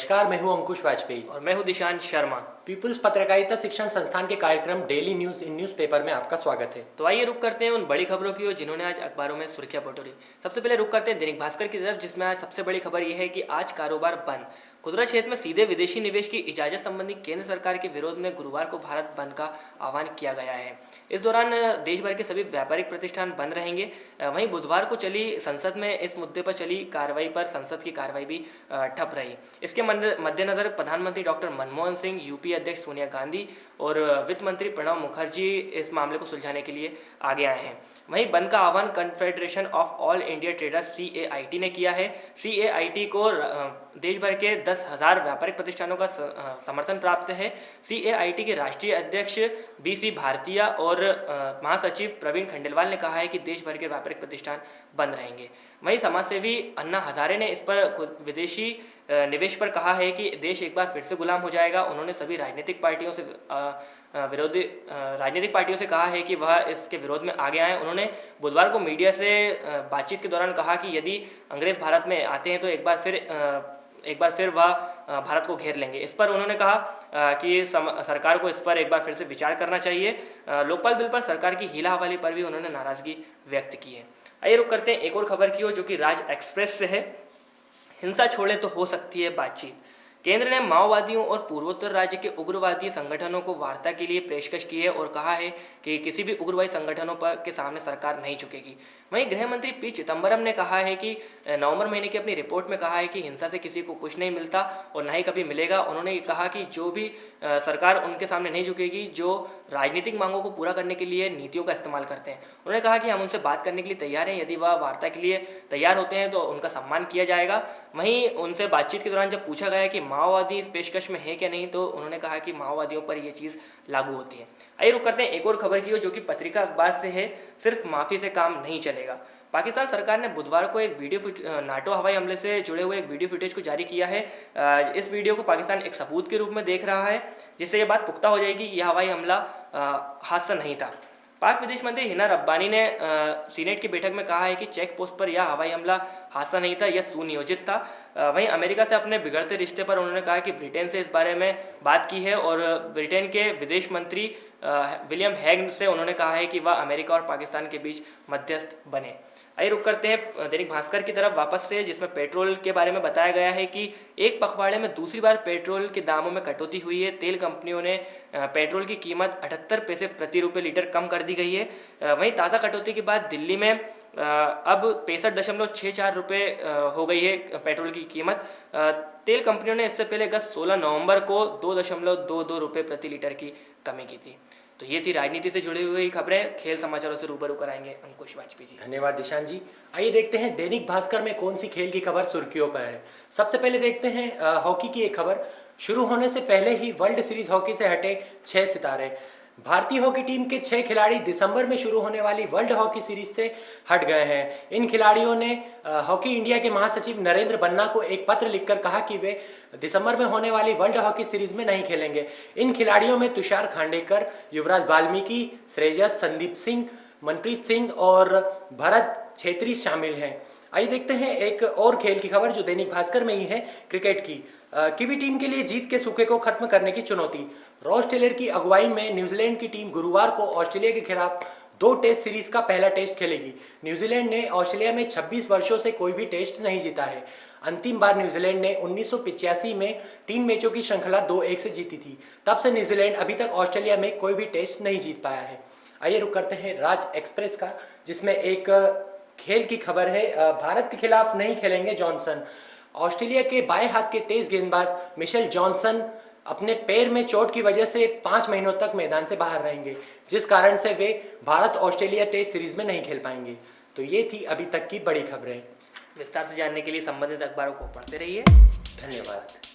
नमस्कार, मैं हूं अंकुश वाजपेयी और मैं हूं दिशान शर्मा। पीपुल्स पत्रकारिता शिक्षण संस्थान के कार्यक्रम डेली न्यूज इन न्यूज़पेपर में आपका स्वागत है। तो आइए रुक करते हैं उन बड़ी खबरों की ओर जिन्होंने आज अखबारों में सुर्खियां बटोरी। सबसे पहले रुक करते हैं दैनिक भास्कर की तरफ, जिसमें आज सबसे बड़ी खबर यह है कि आज कारोबार बंद। खुदरा क्षेत्र में सीधे विदेशी निवेश की इजाजत संबंधी केंद्र सरकार के विरोध में गुरुवार को भारत बंद का आह्वान किया गया है। इस दौरान देश भर के सभी व्यापारिक प्रतिष्ठान बंद रहेंगे। वहीं बुधवार को चली संसद में इस मुद्दे पर चली कार्रवाई पर संसद की कार्रवाई भी ठप रही। इसके मद्देनजर प्रधानमंत्री डॉक्टर मनमोहन सिंह, यूपीए अध्यक्ष सोनिया गांधी और वित्त मंत्री प्रणब मुखर्जी इस मामले को सुलझाने के लिए आगे आए हैं। वहीं बंद का आह्वान confederation of all India traders CAIT ने किया है। CAIT को देश भर के 10,000 व्यापारिक प्रतिष्ठानों का समर्थन प्राप्त है। CAIT के राष्ट्रीय अध्यक्ष BC भारतीय और महासचिव प्रवीण खंडेलवाल ने कहा है कि देश भर के व्यापारिक प्रतिष्ठान बंद रहेंगे। वहीं समाजसेवी अन्ना हजारे ने इस पर विदेशी निवेश पर कहा है कि देश एक बार फिर से गुलाम हो जाएगा। उन्होंने सभी राजनीतिक पार्टियों से कहा है कि वह इसके विरोध में आगे आए। उन्होंने बुधवार को मीडिया से बातचीत के दौरान कहा कि यदि अंग्रेज भारत में आते हैं तो एक बार फिर वह भारत को घेर लेंगे। इस पर उन्होंने कहा कि सरकार को इस पर एक बार फिर से विचार करना चाहिए। लोकपाल बिल पर सरकार की हीला हवाली पर भी उन्होंने नाराजगी व्यक्त की है। आइए रुक करते हैं एक और खबर की ओर, जो कि राज एक्सप्रेस से है। हिंसा छोड़े तो हो सकती है बातचीत। केंद्र ने माओवादियों और पूर्वोत्तर राज्य के उग्रवादी संगठनों को वार्ता के लिए पेशकश की है और कहा है कि किसी भी उग्रवादी संगठनों के सामने सरकार नहीं झुकेगी। वहीं गृह मंत्री P. चिदम्बरम ने कहा है कि नवंबर महीने की अपनी रिपोर्ट में कहा है कि हिंसा से किसी को कुछ नहीं मिलता और न ही कभी मिलेगा। उन्होंने कहा कि जो भी सरकार उनके सामने नहीं झुकेगी जो राजनीतिक मांगों को पूरा करने के लिए नीतियों का इस्तेमाल करते हैं। उन्होंने कहा कि हम उनसे बात करने के लिए तैयार हैं, यदि वह वार्ता के लिए तैयार होते हैं तो उनका सम्मान किया जाएगा। वहीं उनसे बातचीत के दौरान जब पूछा गया कि माओवादी इस पेशकश में है क्या नहीं, तो उन्होंने कहा कि माओवादियों पर यह चीज़ लागू होती है। आइए रुक करते हैं एक और खबर की ओर, जो कि पत्रिका अखबार से है। सिर्फ माफ़ी से काम नहीं चलेगा। पाकिस्तान सरकार ने बुधवार को एक नाटो हवाई हमले से जुड़े हुए एक वीडियो फुटेज को जारी किया है। इस वीडियो को पाकिस्तान एक सबूत के रूप में देख रहा है, जिससे यह बात पुख्ता हो जाएगी कि यह हवाई हमला हादसा नहीं था। पाक विदेश मंत्री हिना रब्बानी ने सीनेट की बैठक में कहा है कि चेक पोस्ट पर यह हवाई हमला हादसा नहीं था, यह सुनियोजित था। वहीं अमेरिका से अपने बिगड़ते रिश्ते पर उन्होंने कहा कि ब्रिटेन से इस बारे में बात की है और ब्रिटेन के विदेश मंत्री विलियम हैग से उन्होंने कहा है कि वह अमेरिका और पाकिस्तान के बीच मध्यस्थ बने। आइए रुक करते हैं दैनिक भास्कर की तरफ वापस से, जिसमें पेट्रोल के बारे में बताया गया है कि एक पखवाड़े में दूसरी बार पेट्रोल के दामों में कटौती हुई है। तेल कंपनियों ने पेट्रोल की कीमत 78 पैसे प्रति रुपये लीटर कम कर दी गई है। वहीं ताज़ा कटौती के बाद दिल्ली में अब 65.64 रुपये हो गई है पेट्रोल की कीमत। तेल कंपनियों ने इससे पहले गत 16 नवंबर को 2.22 रुपये प्रति लीटर की कमी की थी। तो ये थी राजनीति से जुड़ी हुई खबरें। खेल समाचारों से रूबरू कराएंगे अंकुश वाजपेयी जी। धन्यवाद दिशान जी। आइए देखते हैं दैनिक भास्कर में कौन सी खेल की खबर सुर्खियों पर है। सबसे पहले देखते हैं हॉकी की एक खबर। शुरू होने से पहले ही वर्ल्ड सीरीज हॉकी से हटे 6 सितारे। भारतीय हॉकी टीम के 6 खिलाड़ी दिसंबर में शुरू होने वाली वर्ल्ड हॉकी सीरीज से हट गए हैं। इन खिलाड़ियों ने हॉकी इंडिया के महासचिव नरेंद्र बन्ना को एक पत्र लिखकर कहा कि वे दिसंबर में होने वाली वर्ल्ड हॉकी सीरीज में नहीं खेलेंगे। इन खिलाड़ियों में तुषार खांडेकर, युवराज वाल्मीकि, श्रेयस, संदीप सिंह, मनप्रीत सिंह और भरत छेत्री शामिल हैं। आइए देखते हैं एक और खेल की खबर जो दैनिक भास्कर में ही है, क्रिकेट की। कीवी टीम के लिए जीत के सूखे को खत्म करने की चुनौती। रॉस टेलर की अगुवाई में न्यूजीलैंड की टीम गुरुवार को ऑस्ट्रेलिया के खिलाफ 2 टेस्ट सीरीज का पहला टेस्ट खेलेगी। न्यूजीलैंड ने ऑस्ट्रेलिया में 26 वर्षों से कोई भी टेस्ट नहीं जीता है। अंतिम बार न्यूजीलैंड ने 1985 में 3 मैचों की श्रृंखला 2-1 से जीती थी। तब से न्यूजीलैंड अभी तक ऑस्ट्रेलिया में कोई भी टेस्ट नहीं जीत पाया है। आइए रुक करते हैं राज एक्सप्रेस का, जिसमें एक खेल की खबर है। भारत के खिलाफ नहीं खेलेंगे जॉनसन। ऑस्ट्रेलिया के बाएं हाथ के तेज गेंदबाज मिशेल जॉनसन अपने पैर में चोट की वजह से 5 महीनों तक मैदान से बाहर रहेंगे, जिस कारण से वे भारत ऑस्ट्रेलिया टेस्ट सीरीज में नहीं खेल पाएंगे। तो ये थी अभी तक की बड़ी खबरें। विस्तार से जानने के लिए संबंधित अखबारों को पढ़ते रहिए। धन्यवाद।